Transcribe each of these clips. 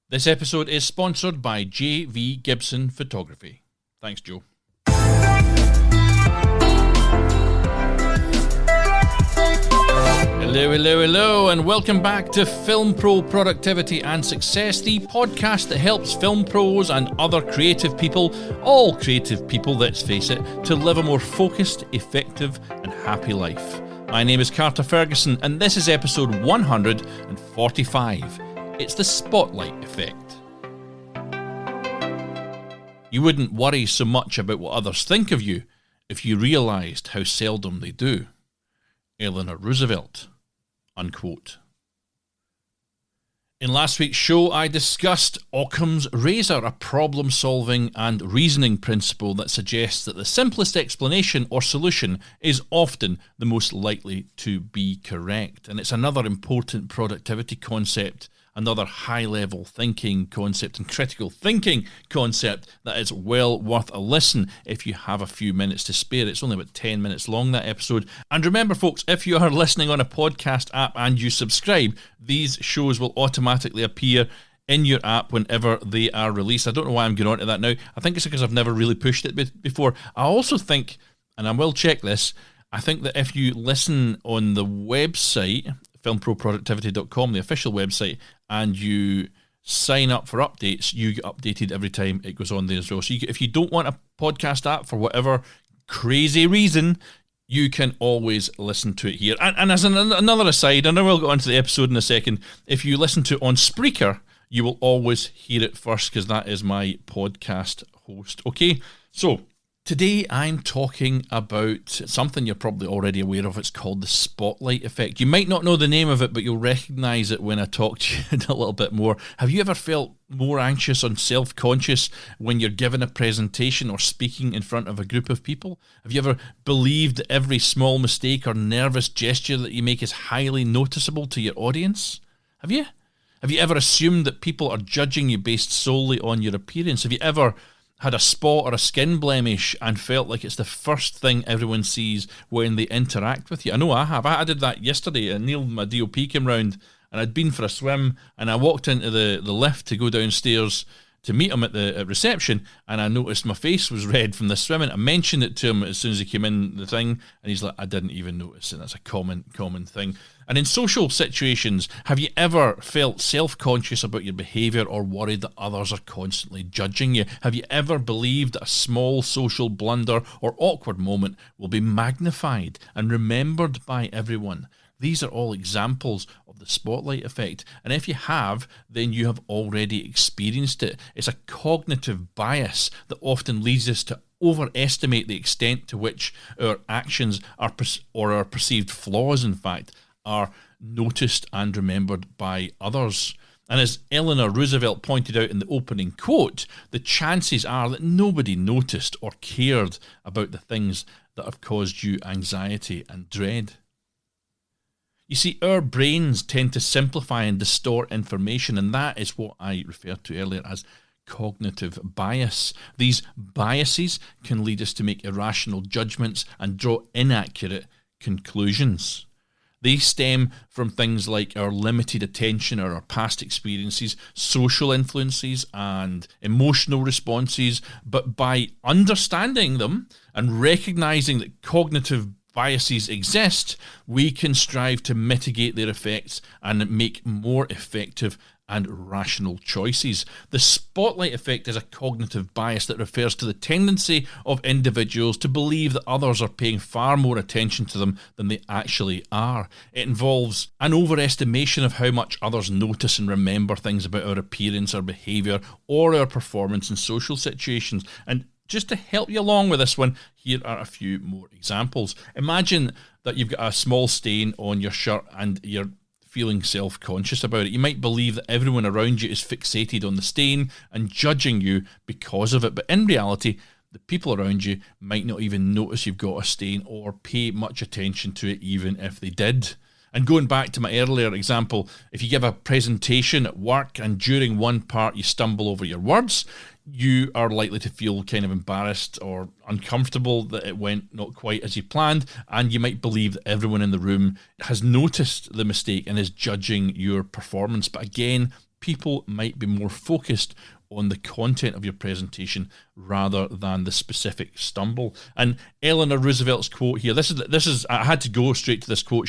This episode is sponsored by J.V. Gibson Photography. Thanks, Joe. Hello, and welcome back to Film Pro Productivity and Success, the podcast that helps film pros and other creative people, all creative people, let's face it, to live a more focused, effective, and happy life. My name is Carter Ferguson, and this is episode 145. It's the spotlight effect. You wouldn't worry so much about what others think of you if you realised how seldom they do. Eleanor Roosevelt, unquote. In last week's show, I discussed Occam's razor, a problem-solving and reasoning principle that suggests that the simplest explanation or solution is often the most likely to be correct. And it's another important productivity concept, another high-level thinking concept and critical thinking concept that is well worth a listen if you have a few minutes to spare. It's only about 10 minutes long, that episode. And remember, folks, if you are listening on a podcast app and you subscribe, these shows will automatically appear in your app whenever they are released. I don't know why I'm going on to that now. I think it's because I've never really pushed it before. I also think, and I will check this, I think that if you listen on the website, filmproproductivity.com, the official website, and you sign up for updates, you get updated every time it goes on there as well. So if you don't want a podcast app for whatever crazy reason, you can always listen to it here. And as another aside, and I will go on to the episode in a second, if you listen to it on Spreaker, you will always hear it first because that is my podcast host. Okay, so today I'm talking about something you're probably already aware of. It's called the spotlight effect. You might not know the name of it, but you'll recognise it when I talk to you a little bit more. Have you ever felt more anxious or self-conscious when you're giving a presentation or speaking in front of a group of people? Have you ever believed that every small mistake or nervous gesture that you make is highly noticeable to your audience? Have you? Have you ever assumed that people are judging you based solely on your appearance? Have you ever had a spot or a skin blemish and felt like it's the first thing everyone sees when they interact with you? I know I have. I did that yesterday. Neil, my DOP, came round and I'd been for a swim and I walked into the lift to go downstairs to meet him at reception, and I noticed my face was red from the swimming. I mentioned it to him as soon as he came in the thing, and he's like, I didn't even notice, and that's a common thing. And in social situations, have you ever felt self-conscious about your behaviour or worried that others are constantly judging you? Have you ever believed that a small social blunder or awkward moment will be magnified and remembered by everyone? These are all examples of the spotlight effect. And if you have, then you have already experienced it. It's a cognitive bias that often leads us to overestimate the extent to which our actions or our perceived flaws, in fact, are noticed and remembered by others. And as Eleanor Roosevelt pointed out in the opening quote, the chances are that nobody noticed or cared about the things that have caused you anxiety and dread. You see, our brains tend to simplify and distort information, and that is what I referred to earlier as cognitive bias. These biases can lead us to make irrational judgments and draw inaccurate conclusions. They stem from things like our limited attention or our past experiences, social influences, and emotional responses. But by understanding them and recognizing that cognitive biases exist, we can strive to mitigate their effects and make more effective and rational choices. The spotlight effect is a cognitive bias that refers to the tendency of individuals to believe that others are paying far more attention to them than they actually are. It involves an overestimation of how much others notice and remember things about our appearance, our behaviour, or our performance in social situations. And just to help you along with this one, here are a few more examples. Imagine that you've got a small stain on your shirt and you're feeling self-conscious about it. You might believe that everyone around you is fixated on the stain and judging you because of it. But in reality, the people around you might not even notice you've got a stain or pay much attention to it, even if they did. And going back to my earlier example, if you give a presentation at work and during one part you stumble over your words, you are likely to feel kind of embarrassed or uncomfortable that it went not quite as you planned, and you might believe that everyone in the room has noticed the mistake and is judging your performance. But again, people might be more focused on the content of your presentation rather than the specific stumble. And Eleanor Roosevelt's quote here, this is I had to go straight to this quote.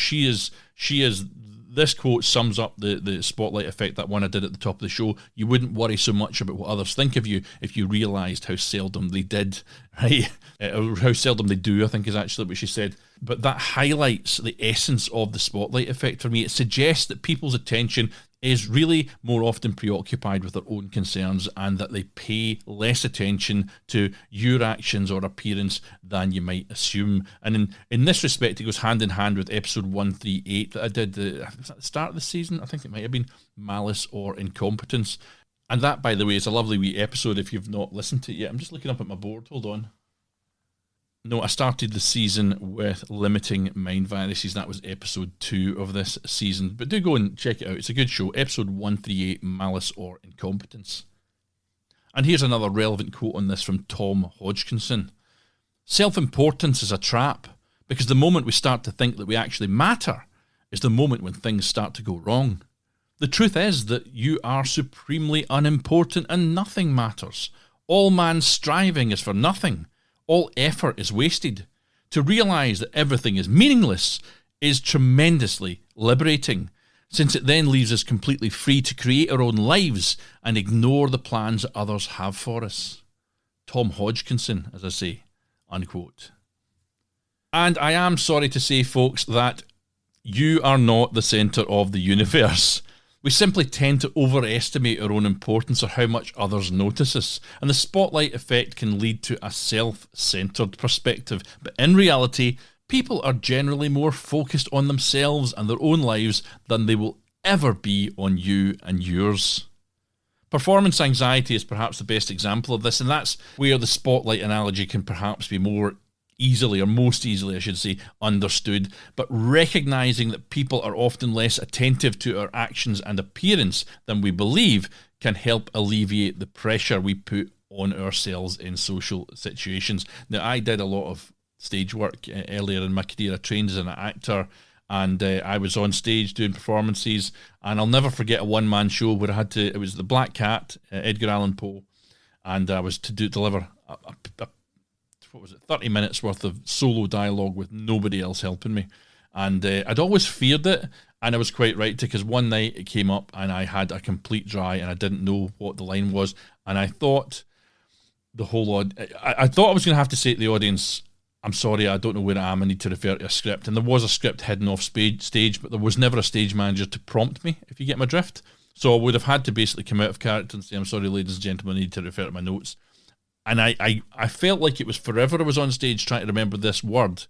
This quote sums up the spotlight effect, that one I did at the top of the show. You wouldn't worry so much about what others think of you if you realised how seldom they did, right? Or how seldom they do, I think is actually what she said. But that highlights the essence of the spotlight effect for me. It suggests that people's attention is really more often preoccupied with their own concerns, and that they pay less attention to your actions or appearance than you might assume. And in this respect, it goes hand in hand with episode 138 that I did at the start of the season. I think it might have been Malice or Incompetence. And that, by the way, is a lovely wee episode if you've not listened to it yet. I'm just looking up at my board. Hold on. No, I started the season with Limiting Mind Viruses. That was episode 2 of this season. But do go and check it out. It's a good show. Episode 138, Malice or Incompetence. And here's another relevant quote on this from Tom Hodgkinson. Self-importance is a trap, because the moment we start to think that we actually matter is the moment when things start to go wrong. The truth is that you are supremely unimportant and nothing matters. All man's striving is for nothing. All effort is wasted. To realise that everything is meaningless is tremendously liberating, since it then leaves us completely free to create our own lives and ignore the plans that others have for us. Tom Hodgkinson, as I say, unquote. And I am sorry to say, folks, that you are not the centre of the universe. We simply tend to overestimate our own importance or how much others notice us, and the spotlight effect can lead to a self-centred perspective. But in reality, people are generally more focused on themselves and their own lives than they will ever be on you and yours. Performance anxiety is perhaps the best example of this, and that's where the spotlight analogy can perhaps be more easily, or most easily I should say, understood. But recognising that people are often less attentive to our actions and appearance than we believe can help alleviate the pressure we put on ourselves in social situations. Now, I did a lot of stage work earlier in my career. I trained as an actor, and I was on stage doing performances, and I'll never forget a one-man show where it was The Black Cat, Edgar Allan Poe, and I was to deliver a 30 minutes worth of solo dialogue with nobody else helping me. And I'd always feared it, and I was quite right to, because one night it came up and I had a complete dry and I didn't know what the line was, and I thought I thought I was going to have to say to the audience, I'm sorry, I don't know where I am, I need to refer to a script. And there was a script hidden off stage, but there was never a stage manager to prompt me, if you get my drift. So I would have had to basically come out of character and say, I'm sorry, ladies and gentlemen, I need to refer to my notes. And I felt like it was forever I was on stage trying to remember this word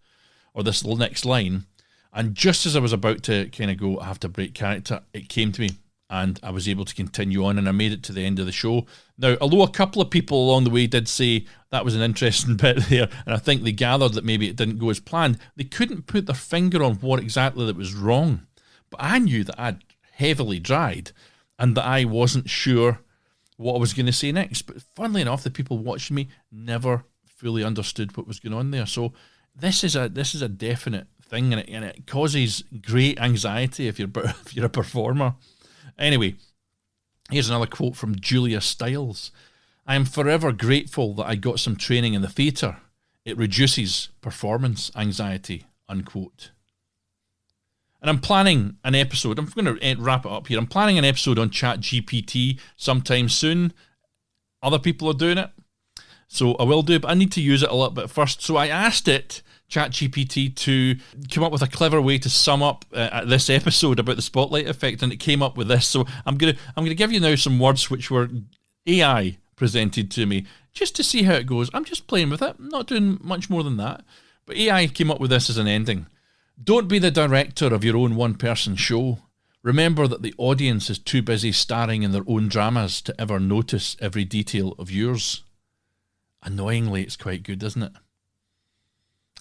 or this next line. And just as I was about to kind of go, I have to break character, it came to me and I was able to continue on, and I made it to the end of the show. Now, although a couple of people along the way did say that was an interesting bit there, and I think they gathered that maybe it didn't go as planned, they couldn't put their finger on what exactly that was wrong. But I knew that I'd heavily dried and that I wasn't sure what I was going to say next. But funnily enough, the people watching me never fully understood what was going on there. So this is a definite thing, and it causes great anxiety if you're a performer. Anyway, here's another quote from Julia Stiles. I am forever grateful that I got some training in the theatre. It reduces performance anxiety, unquote. And I'm planning an episode. I'm going to wrap it up here. I'm planning an episode on ChatGPT sometime soon. Other people are doing it, so I will do it, but I need to use it a little bit first. So I asked it, ChatGPT, to come up with a clever way to sum up this episode about the spotlight effect, and it came up with this. So I'm going to give you now some words which were AI presented to me, just to see how it goes. I'm just playing with it. I'm not doing much more than that. But AI came up with this as an ending. Don't be the director of your own one-person show. Remember that the audience is too busy starring in their own dramas to ever notice every detail of yours. Annoyingly, it's quite good, isn't it?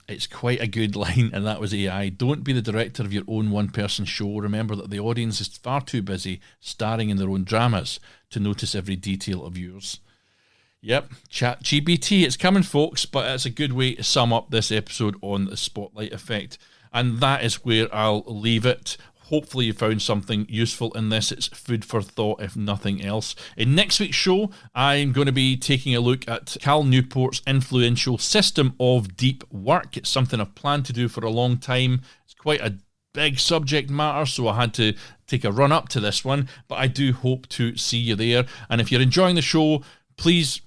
It's quite a good line, and that was AI. Don't be the director of your own one-person show. Remember that the audience is far too busy starring in their own dramas to notice every detail of yours. Yep, ChatGPT, it's coming, folks, but it's a good way to sum up this episode on the spotlight effect. And that is where I'll leave it. Hopefully you found something useful in this. It's food for thought, if nothing else. In next week's show, I'm going to be taking a look at Cal Newport's influential system of deep work. It's something I've planned to do for a long time. It's quite a big subject matter, so I had to take a run up to this one, but I do hope to see you there. And if you're enjoying the show, please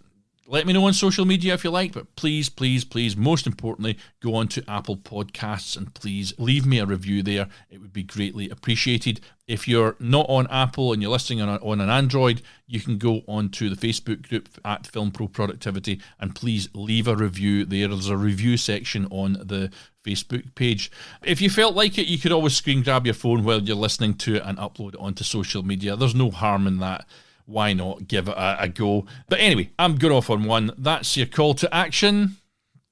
let me know on social media if you like, but please, please, please, most importantly, go on to Apple Podcasts and please leave me a review there. It would be greatly appreciated. If you're not on Apple and you're listening on an Android, you can go on to the Facebook group at Film Pro Productivity and please leave a review there. There's a review section on the Facebook page. If you felt like it, you could always screen grab your phone while you're listening to it and upload it onto social media. There's no harm in that. Why not give it a go? But anyway, I'm good off on one. That's your call to action.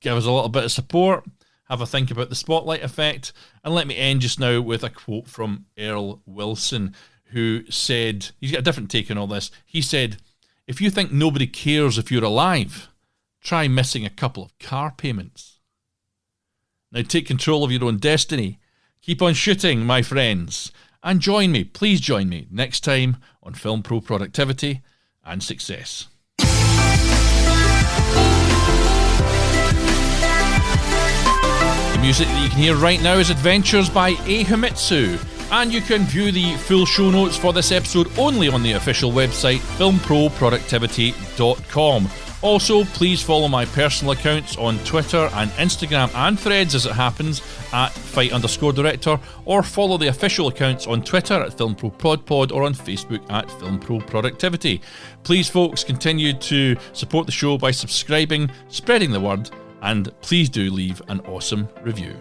Give us a little bit of support. Have a think about the spotlight effect. And let me end just now with a quote from Earl Wilson, who said, he's got a different take on all this. He said, "If you think nobody cares if you're alive, try missing a couple of car payments." Now take control of your own destiny. Keep on shooting, my friends. And join me, please join me, next time on Film Pro Productivity and Success. The music that you can hear right now is Adventures by Ahimitsu, and you can view the full show notes for this episode only on the official website, filmproproductivity.com. Also, please follow my personal accounts on Twitter and Instagram and Threads as it happens at fight_director, or follow the official accounts on Twitter at FilmProPodPod or on Facebook at FilmProProductivity. Please, folks, continue to support the show by subscribing, spreading the word, and please do leave an awesome review.